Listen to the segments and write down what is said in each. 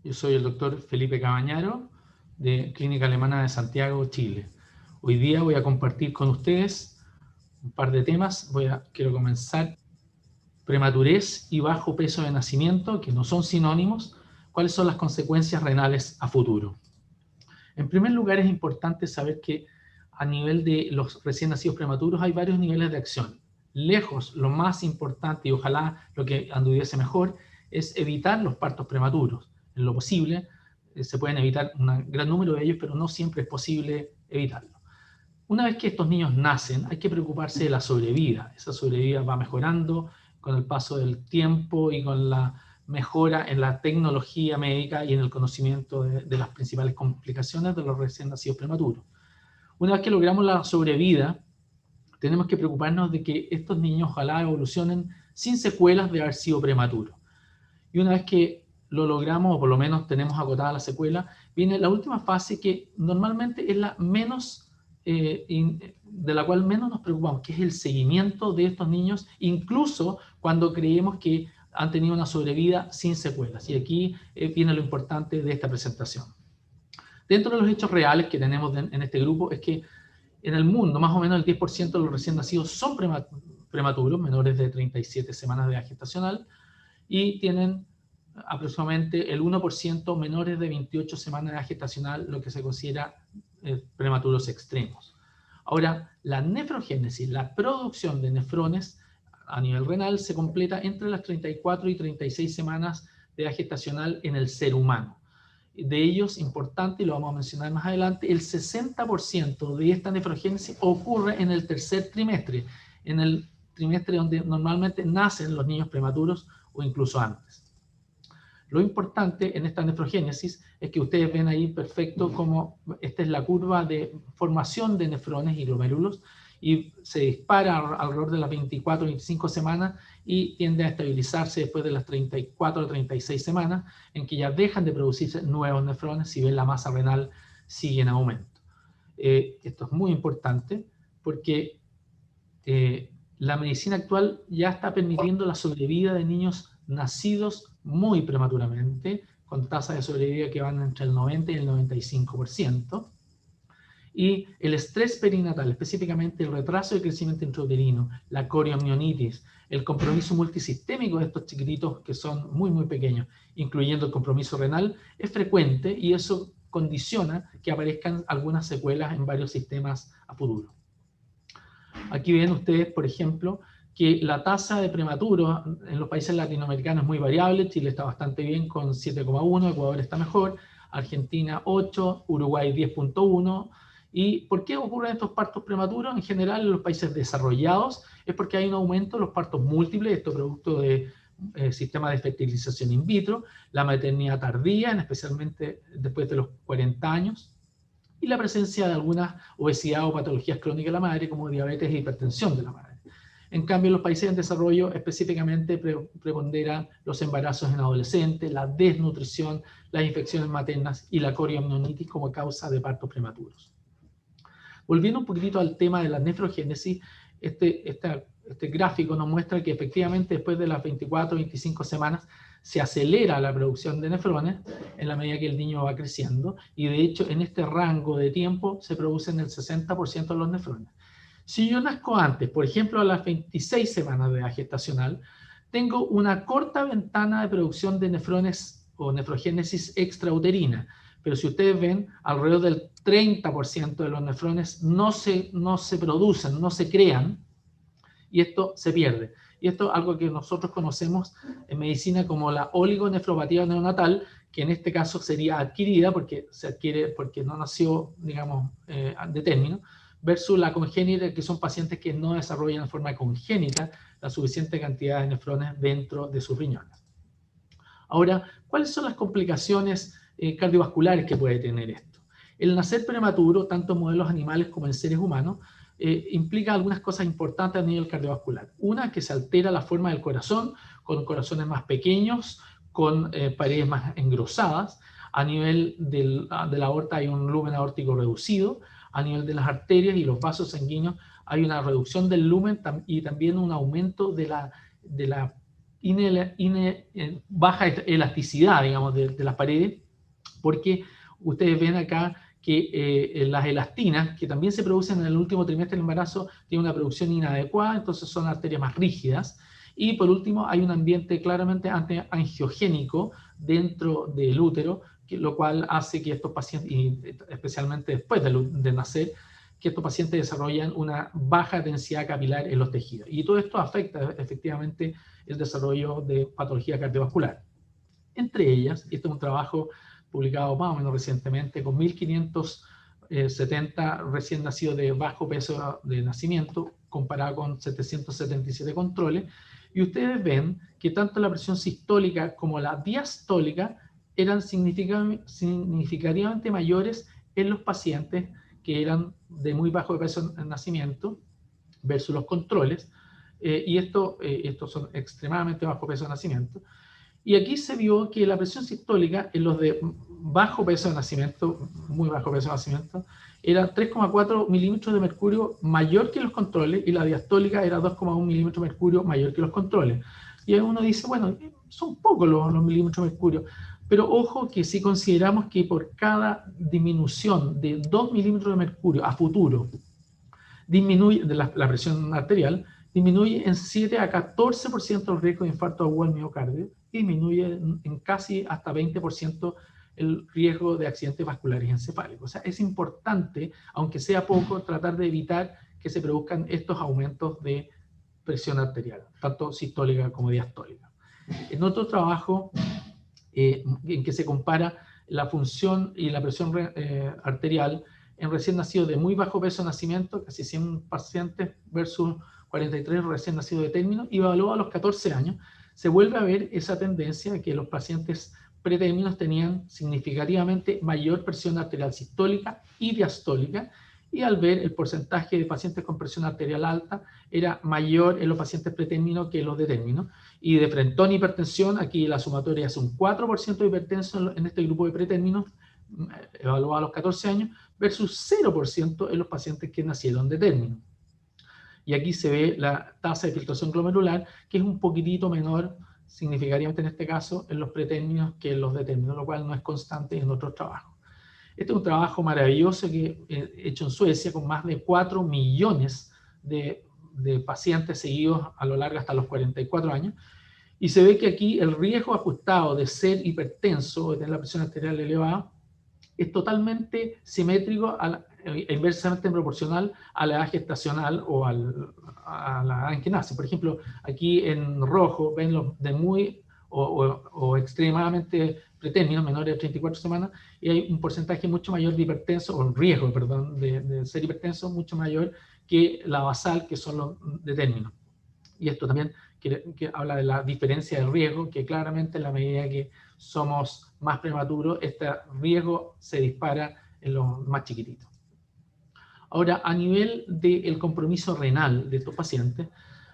Yo soy el doctor Felipe Cabañaro, de Clínica Alemana de Santiago, Chile. Hoy día voy a compartir con ustedes un par de temas. Quiero comenzar. Prematurez y bajo peso de nacimiento, que no son sinónimos. ¿Cuáles son las consecuencias renales a futuro? En primer lugar, es importante saber que a nivel de los recién nacidos prematuros hay varios niveles de acción. Lejos, lo más importante y ojalá lo que anduviese mejor es evitar los partos prematuros. En lo posible, se pueden evitar un gran número de ellos, pero no siempre es posible evitarlo. Una vez que estos niños nacen, hay que preocuparse de la sobrevida. Esa sobrevida va mejorando con el paso del tiempo y con la mejora en la tecnología médica y en el conocimiento de las principales complicaciones de los recién nacidos prematuros. Una vez que logramos la sobrevida, tenemos que preocuparnos de que estos niños ojalá evolucionen sin secuelas de haber sido prematuros. Y una vez que lo logramos, o por lo menos tenemos acotada la secuela, viene la última fase que normalmente es la menos, de la cual menos nos preocupamos, que es el seguimiento de estos niños, incluso cuando creemos que han tenido una sobrevida sin secuelas. Y aquí viene lo importante de esta presentación. Dentro de los hechos reales que tenemos en este grupo es que en el mundo más o menos el 10% de los recién nacidos son prematuros, menores de 37 semanas de edad gestacional, y tienen aproximadamente el 1% menores de 28 semanas de edad gestacional, lo que se considera prematuros extremos. Ahora, la nefrogénesis, la producción de nefrones a nivel renal, se completa entre las 34 y 36 semanas de edad gestacional en el ser humano. De ellos, importante, y lo vamos a mencionar más adelante, el 60% de esta nefrogénesis ocurre en el tercer trimestre, en el trimestre donde normalmente nacen los niños prematuros o incluso antes. Lo importante en esta nefrogénesis es que ustedes ven ahí perfecto como esta es la curva de formación de nefrones y glomérulos y se dispara alrededor de las 24 o 25 semanas y tiende a estabilizarse después de las 34 o 36 semanas en que ya dejan de producirse nuevos nefrones y ven la masa renal sigue en aumento. Esto es muy importante porque la medicina actual ya está permitiendo la sobrevida de niños nacidos muy prematuramente, con tasas de sobrevida que van entre el 90 y el 95%. Y el estrés perinatal, específicamente el retraso de crecimiento intrauterino, la coriomionitis, el compromiso multisistémico de estos chiquititos que son muy, muy pequeños, incluyendo el compromiso renal, es frecuente y eso condiciona que aparezcan algunas secuelas en varios sistemas a futuro. Aquí ven ustedes, por ejemplo, que la tasa de prematuros en los países latinoamericanos es muy variable. Chile está bastante bien con 7,1, Ecuador está mejor, Argentina 8, Uruguay 10,1. ¿Y por qué ocurren estos partos prematuros? En general, en los países desarrollados es porque hay un aumento de los partos múltiples, esto producto de sistemas de fertilización in vitro, la maternidad tardía, especialmente después de los 40 años, y la presencia de alguna obesidad o patologías crónicas de la madre, como diabetes e hipertensión de la madre. En cambio, en los países en desarrollo específicamente preponderan los embarazos en adolescentes, la desnutrición, las infecciones maternas y la coriomionitis como causa de partos prematuros. Volviendo un poquitito al tema de la nefrogénesis, este gráfico nos muestra que efectivamente después de las 24 o 25 semanas se acelera la producción de nefrones en la medida que el niño va creciendo y de hecho en este rango de tiempo se producen el 60% de los nefrones. Si yo nazco antes, por ejemplo a las 26 semanas de edad gestacional, tengo una corta ventana de producción de nefrones o nefrogénesis extrauterina, pero si ustedes ven, alrededor del 30% de los nefrones no se producen, no se crean, y esto se pierde. Y esto es algo que nosotros conocemos en medicina como la oligonefropatía neonatal, que en este caso sería adquirida porque se adquiere porque no nació, digamos, de término, versus la congénita, que son pacientes que no desarrollan de forma congénita la suficiente cantidad de nefrones dentro de sus riñones. Ahora, ¿cuáles son las complicaciones cardiovasculares que puede tener esto? El nacer prematuro, tanto en modelos animales como en seres humanos, implica algunas cosas importantes a nivel cardiovascular. Una, que se altera la forma del corazón, con corazones más pequeños, con paredes más engrosadas. A nivel de la aorta hay un lumen aórtico reducido. A nivel de las arterias y los vasos sanguíneos hay una reducción del lumen y también un aumento de la baja elasticidad, digamos, de las paredes, porque ustedes ven acá que las elastinas, que también se producen en el último trimestre del embarazo, tienen una producción inadecuada, entonces son arterias más rígidas. Y por último, hay un ambiente claramente angiogénico dentro del útero, lo cual hace que estos pacientes, y especialmente después de nacer, que estos pacientes desarrollan una baja densidad capilar en los tejidos. Y todo esto afecta efectivamente el desarrollo de patología cardiovascular. Entre ellas, este es un trabajo publicado más o menos recientemente, con 1.570 recién nacidos de bajo peso de nacimiento, comparado con 777 controles, y ustedes ven que tanto la presión sistólica como la diastólica eran significativamente mayores en los pacientes que eran de muy bajo peso de nacimiento versus los controles, y estos son extremadamente bajo peso de nacimiento. Y aquí se vio que la presión sistólica en los de bajo peso de nacimiento, muy bajo peso de nacimiento, era 3,4 milímetros de mercurio mayor que los controles, y la diastólica era 2,1 milímetros de mercurio mayor que los controles. Y ahí uno dice, bueno, son pocos los milímetros de mercurio, pero ojo que si consideramos que por cada disminución de 2 milímetros de mercurio a futuro, disminuye de la presión arterial, disminuye en 7 a 14% el riesgo de infarto agudo al miocardio, y disminuye en casi hasta 20% el riesgo de accidentes vasculares encefálicos. O sea, es importante, aunque sea poco, tratar de evitar que se produzcan estos aumentos de presión arterial, tanto sistólica como diastólica. En otro trabajo en que se compara la función y la presión arterial en recién nacidos de muy bajo peso de nacimiento, casi 100 pacientes versus 43 recién nacidos de término, y evaluado a los 14 años, se vuelve a ver esa tendencia de que los pacientes pretérminos tenían significativamente mayor presión arterial sistólica y diastólica, y al ver el porcentaje de pacientes con presión arterial alta era mayor en los pacientes pretérminos que en los de término. Y de frentón y hipertensión, aquí la sumatoria es un 4% de hipertenso en este grupo de pretérminos, evaluado a los 14 años, versus 0% en los pacientes que nacieron de término. Y aquí se ve la tasa de filtración glomerular, que es un poquitito menor, significativamente en este caso, en los pretérminos que en los de término, lo cual no es constante en otros trabajos. Este es un trabajo maravilloso que he hecho en Suecia, con más de 4 millones de pacientes seguidos a lo largo hasta los 44 años, y se ve que aquí el riesgo ajustado de ser hipertenso o de tener la presión arterial elevada es totalmente simétrico e inversamente proporcional a la edad gestacional o a la edad en que nace. Por ejemplo, aquí en rojo ven los de muy o extremadamente pretérminos, menores de 34 semanas, y hay un porcentaje mucho mayor de hipertenso, o un riesgo, perdón, de ser hipertenso mucho mayor que la basal, que son los de término. Y esto también que habla de la diferencia de riesgo, que claramente en la medida que somos más prematuros, este riesgo se dispara en los más chiquititos. Ahora, a nivel del compromiso renal de estos pacientes,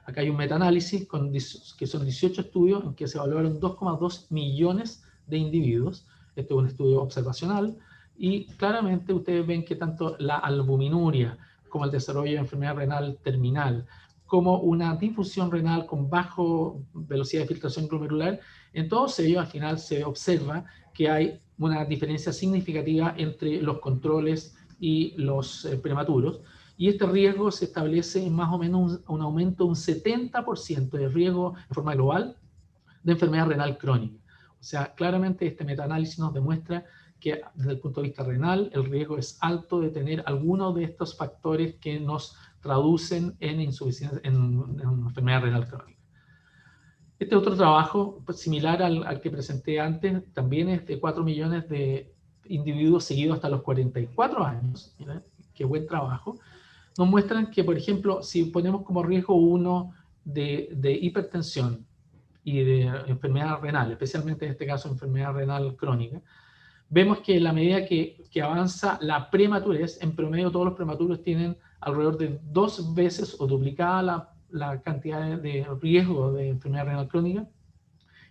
acá hay un metaanálisis que son 18 estudios en que se evaluaron 2,2 millones de individuos. Este es un estudio observacional, y claramente ustedes ven que tanto la albuminuria como el desarrollo de enfermedad renal terminal, como una difusión renal con bajo velocidad de filtración glomerular, en todos ellos al final se observa que hay una diferencia significativa entre los controles y los prematuros, y este riesgo se establece en más o menos un aumento de un 70% de riesgo en forma global de enfermedad renal crónica. O sea, claramente este metaanálisis nos demuestra que desde el punto de vista renal el riesgo es alto de tener alguno de estos factores que nos traducen en insuficiencia, en enfermedad renal crónica. Este otro trabajo, pues, similar al que presenté antes, también es de 4 millones de individuos seguidos hasta los 44 años. ¿Mira? Qué buen trabajo. Nos muestran que, por ejemplo, si ponemos como riesgo 1 de hipertensión y de enfermedad renal, especialmente en este caso enfermedad renal crónica, vemos que en la medida que avanza la prematurez, en promedio todos los prematuros tienen alrededor de 2 veces o duplicada la cantidad de riesgo de enfermedad renal crónica.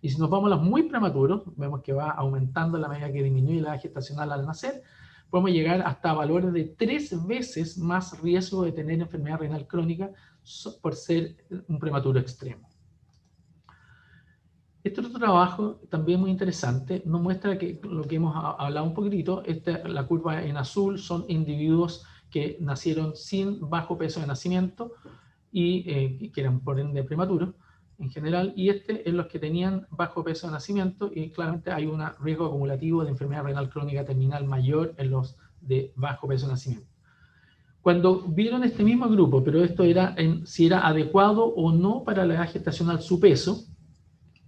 Y si nos vamos a los muy prematuros, vemos que va aumentando a la medida que disminuye la edad gestacional al nacer, podemos llegar hasta valores de 3 veces más riesgo de tener enfermedad renal crónica por ser un prematuro extremo. Este otro trabajo, también muy interesante, nos muestra que lo que hemos hablado un poquitito, la curva en azul son individuos que nacieron sin bajo peso de nacimiento y que eran por ende prematuros en general, y este es los que tenían bajo peso de nacimiento, y claramente hay un riesgo acumulativo de enfermedad renal crónica terminal mayor en los de bajo peso de nacimiento. Cuando vieron este mismo grupo, pero esto era si era adecuado o no para la edad gestacional su peso,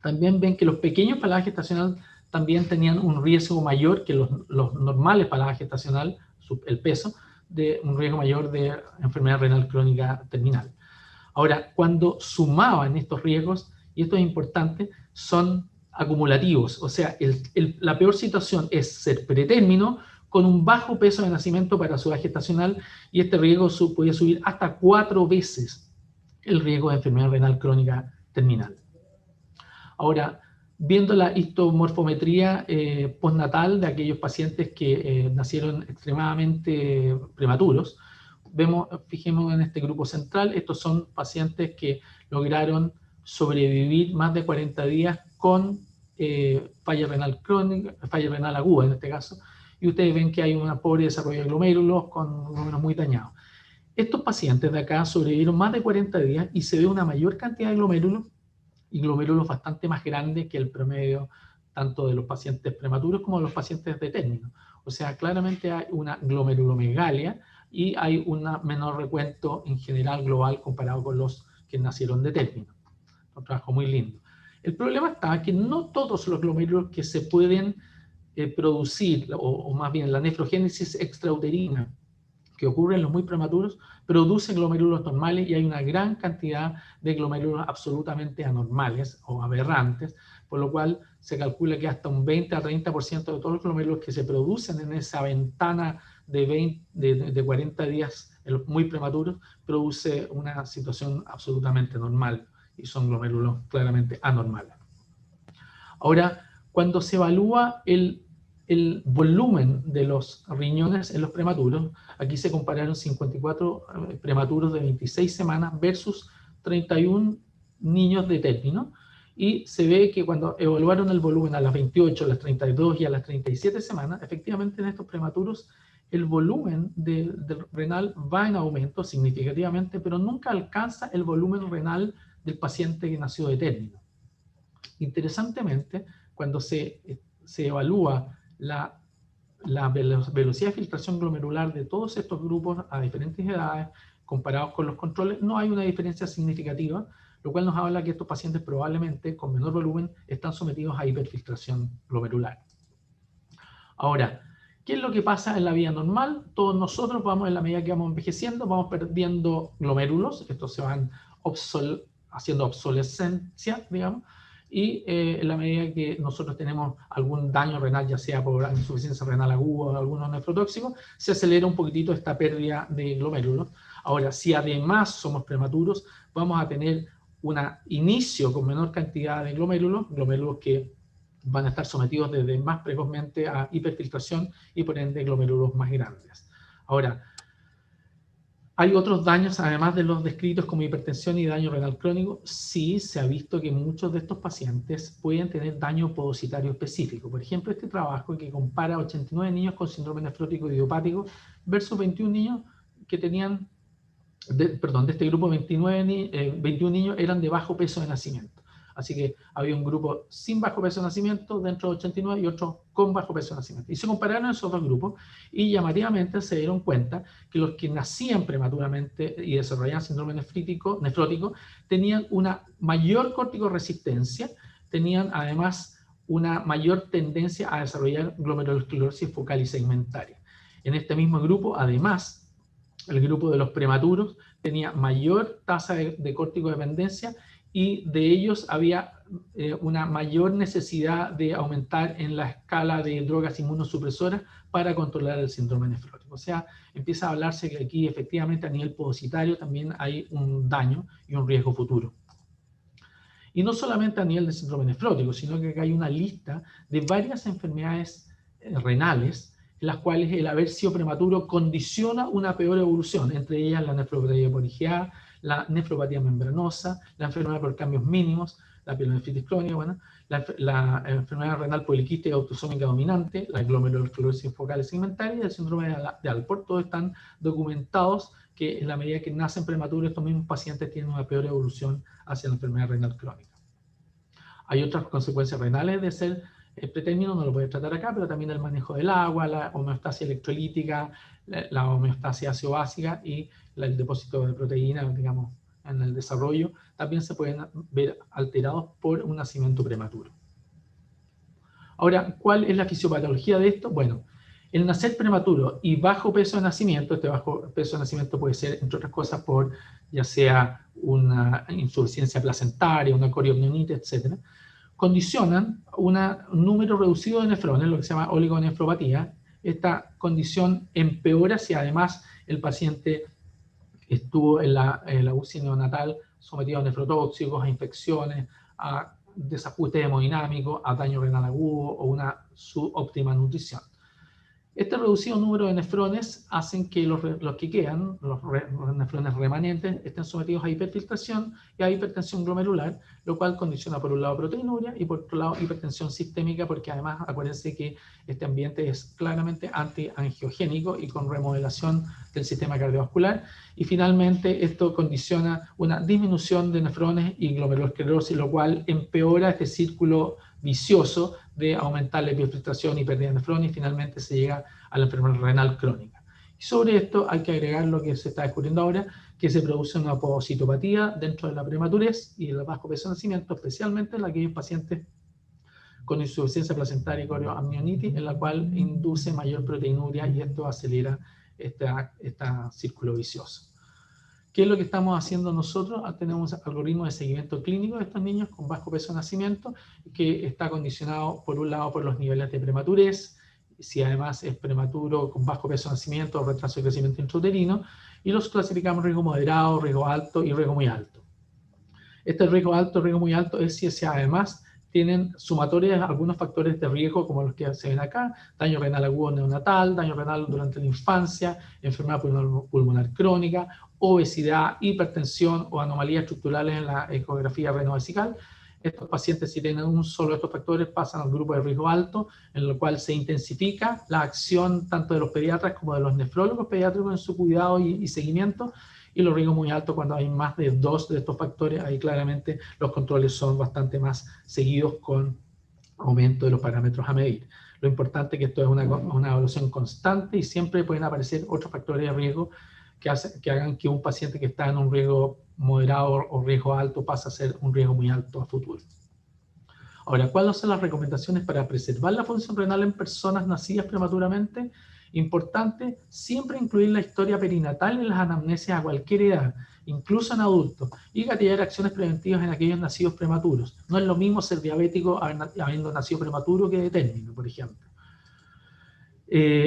también ven que los pequeños para la edad gestacional también tenían un riesgo mayor que los normales para la edad gestacional, el peso, de un riesgo mayor de enfermedad renal crónica terminal. Ahora, cuando sumaban estos riesgos, y esto es importante, son acumulativos, o sea, la peor situación es ser pretérmino con un bajo peso de nacimiento para su edad gestacional, y este riesgo puede subir hasta 4 veces el riesgo de enfermedad renal crónica terminal. Ahora, viendo la histomorfometría postnatal de aquellos pacientes que nacieron extremadamente prematuros, fijémonos en este grupo central, estos son pacientes que lograron sobrevivir más de 40 días con falla renal crónica, falla renal aguda en este caso, y ustedes ven que hay un pobre desarrollo de glomérulos con glomérulos muy dañados. Estos pacientes de acá sobrevivieron más de 40 días y se ve una mayor cantidad de glomérulos, y glomérulos bastante más grandes que el promedio tanto de los pacientes prematuros como de los pacientes de término. O sea, claramente hay una glomerulomegalia y hay un menor recuento en general global comparado con los que nacieron de término. Un trabajo muy lindo. El problema está que no todos los glomérulos que se pueden producir, o más bien la nefrogénesis extrauterina, que ocurre en los muy prematuros, producen glomérulos normales, y hay una gran cantidad de glomérulos absolutamente anormales o aberrantes, por lo cual se calcula que hasta un 20 a 30% de todos los glomérulos que se producen en esa ventana de 40 días en los muy prematuros produce una situación absolutamente normal, y son glomérulos claramente anormales. Ahora, cuando se evalúa el volumen de los riñones en los prematuros, aquí se compararon 54 prematuros de 26 semanas versus 31 niños de término, y se ve que cuando evaluaron el volumen a las 28, a las 32 y a las 37 semanas, efectivamente en estos prematuros el volumen del renal va en aumento significativamente, pero nunca alcanza el volumen renal del paciente que nació de término. Interesantemente, cuando se evalúa la velocidad de filtración glomerular de todos estos grupos a diferentes edades comparados con los controles, no hay una diferencia significativa, lo cual nos habla que estos pacientes probablemente con menor volumen están sometidos a hiperfiltración glomerular. Ahora, ¿qué es lo que pasa en la vida normal? Todos nosotros vamos, en la medida que vamos envejeciendo, vamos perdiendo glomérulos, estos se van haciendo obsolescencia, digamos, y en la medida que nosotros tenemos algún daño renal, ya sea por insuficiencia renal aguda o algunos nefrotóxicos, se acelera un poquitito esta pérdida de glomérulos. Ahora, si además somos prematuros, vamos a tener un inicio con menor cantidad de glomérulos que van a estar sometidos desde más precozmente a hiperfiltración y por ende glomérulos más grandes. Ahora, ¿hay otros daños, además de los descritos como hipertensión y daño renal crónico? Sí, se ha visto que muchos de estos pacientes pueden tener daño podocitario específico. Por ejemplo, este trabajo que compara 89 niños con síndrome nefrótico idiopático versus 21 niños que tenían, de este grupo 21 niños eran de bajo peso de nacimiento. Así que había un grupo sin bajo peso de nacimiento dentro de 89 y otro con bajo peso de nacimiento. Y se compararon esos dos grupos y llamativamente se dieron cuenta que los que nacían prematuramente y desarrollaban síndrome nefrótico tenían una mayor corticoresistencia, tenían además una mayor tendencia a desarrollar glomerulosclerosis focal y segmentaria. En este mismo grupo, además, el grupo de los prematuros tenía mayor tasa de corticodependencia, y de ellos había una mayor necesidad de aumentar en la escala de drogas inmunosupresoras para controlar el síndrome nefrótico. O sea, empieza a hablarse que aquí efectivamente a nivel podocitario también hay un daño y un riesgo futuro. Y no solamente a nivel de síndrome nefrótico, sino que acá hay una lista de varias enfermedades renales en las cuales el haber sido prematuro condiciona una peor evolución, entre ellas la nefropatía por IgA, la nefropatía membranosa, la enfermedad por cambios mínimos, la pielonefritis crónica, la enfermedad renal poliquística autosómica dominante, la glomerulosclerosis focal y segmentaria y el síndrome de Alport. Todos están documentados que en la medida que nacen prematuros, estos mismos pacientes tienen una peor evolución hacia la enfermedad renal crónica. Hay otras consecuencias renales de ser pretérmino, no lo voy a tratar acá, pero también el manejo del agua, la homeostasia electrolítica, la homeostasia ácido-básica y el depósito de proteínas, digamos, en el desarrollo, también se pueden ver alterados por un nacimiento prematuro. Ahora, ¿cuál es la fisiopatología de esto? Bueno, el nacer prematuro y bajo peso de nacimiento, este bajo peso de nacimiento puede ser, entre otras cosas, por ya sea una insuficiencia placentaria, una coriopneumonitis, etc., condicionan un número reducido de nefrones, lo que se llama oligonefropatía. Esta condición empeora si además el paciente estuvo en la UCI neonatal sometido a nefrotóxicos, a infecciones, a desajuste hemodinámico, a daño renal agudo o una subóptima nutrición. Este reducido número de nefrones hacen que los que quedan, los nefrones remanentes, estén sometidos a hiperfiltración y a hipertensión glomerular, lo cual condiciona por un lado proteinuria y por otro lado hipertensión sistémica, porque además acuérdense que este ambiente es claramente antiangiogénico y con remodelación del sistema cardiovascular, y finalmente esto condiciona una disminución de nefrones y glomerulosclerosis, lo cual empeora este círculo vicioso de aumentar la hiperfiltración y pérdida de nefrones, y finalmente se llega a la enfermedad renal crónica. Y sobre esto hay que agregar lo que se está descubriendo ahora, que se produce una pogocitopatía dentro de la prematurez y el bajo peso de nacimiento, especialmente en aquellos pacientes con insuficiencia placentaria y corioamnionitis, en la cual induce mayor proteinuria y esto acelera este círculo vicioso. ¿Qué es lo que estamos haciendo nosotros? Tenemos un algoritmo de seguimiento clínico de estos niños con bajo peso de nacimiento, que está condicionado por un lado por los niveles de prematurez, si además es prematuro con bajo peso de nacimiento o retraso de crecimiento intrauterino, y los clasificamos riesgo moderado, riesgo alto y riesgo muy alto. Este riesgo alto, riesgo muy alto es si además tienen sumatorias algunos factores de riesgo como los que se ven acá: daño renal agudo neonatal, daño renal durante la infancia, enfermedad pulmonar crónica, obesidad, hipertensión o anomalías estructurales en la ecografía renovesical. Estos pacientes, si tienen un solo de estos factores, pasan al grupo de riesgo alto, en lo cual se intensifica la acción tanto de los pediatras como de los nefrólogos pediátricos en su cuidado y seguimiento. Y los riesgos muy altos, cuando hay más de 2 de estos factores, ahí claramente los controles son bastante más seguidos con aumento de los parámetros a medir. Lo importante es que esto es una evaluación constante y siempre pueden aparecer otros factores de riesgo que hagan que un paciente que está en un riesgo moderado o riesgo alto pase a ser un riesgo muy alto a futuro. Ahora, ¿cuáles son las recomendaciones para preservar la función renal en personas nacidas prematuramente? Importante, siempre incluir la historia perinatal en las anamnesis a cualquier edad, incluso en adultos, y gatillar acciones preventivas en aquellos nacidos prematuros. No es lo mismo ser diabético habiendo nacido prematuro que de término, por ejemplo.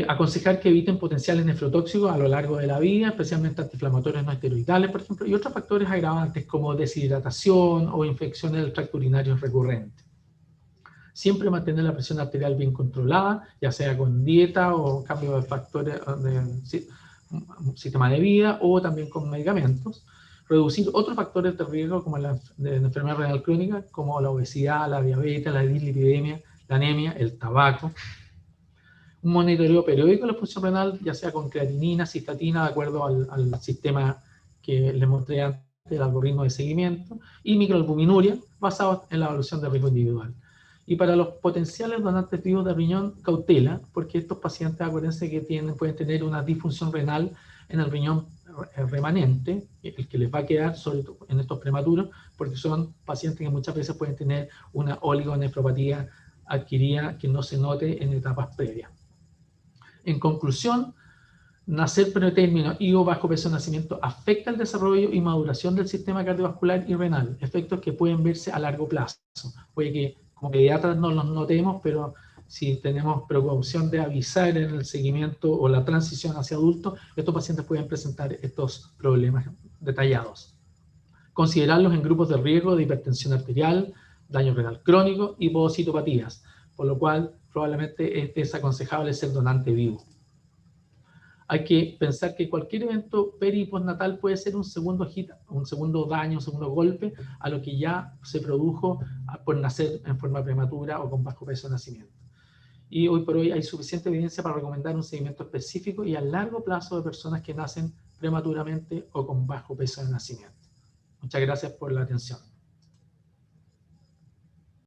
Aconsejar que eviten potenciales nefrotóxicos a lo largo de la vida, especialmente antiinflamatorios no esteroidales, por ejemplo, y otros factores agravantes como deshidratación o infecciones del tracto urinario recurrente. Siempre mantener la presión arterial bien controlada, ya sea con dieta o cambio de factores de sistema de vida o también con medicamentos. Reducir otros factores de riesgo como la enfermedad renal crónica, como la obesidad, la diabetes, la dislipidemia, la anemia, el tabaco. Un monitoreo periódico de la función renal, ya sea con creatinina, cistatina, de acuerdo al sistema que les mostré antes, el algoritmo de seguimiento, y microalbuminuria, basados en la evaluación de riesgo individual. Y para los potenciales donantes vivos de riñón, cautela, porque estos pacientes, acuérdense que pueden tener una disfunción renal en el riñón remanente, el que les va a quedar, sobre todo en estos prematuros, porque son pacientes que muchas veces pueden tener una oligonefropatía adquirida que no se note en etapas previas. En conclusión, nacer pretérmino y o bajo peso de nacimiento afecta el desarrollo y maduración del sistema cardiovascular y renal, efectos que pueden verse a largo plazo. Puede que como pediatras no los notemos, pero si tenemos precaución de avisar en el seguimiento o la transición hacia adultos, estos pacientes pueden presentar estos problemas detallados. Considerarlos en grupos de riesgo de hipertensión arterial, daño renal crónico y pogocitopatías, por lo cual probablemente es aconsejable ser donante vivo. hay que pensar que cualquier evento peri y postnatal puede ser un segundo hit, un segundo daño, un segundo golpe a lo que ya se produjo por nacer en forma prematura o con bajo peso de nacimiento. Y hoy por hoy hay suficiente evidencia para recomendar un seguimiento específico y a largo plazo de personas que nacen prematuramente o con bajo peso de nacimiento. Muchas gracias por la atención.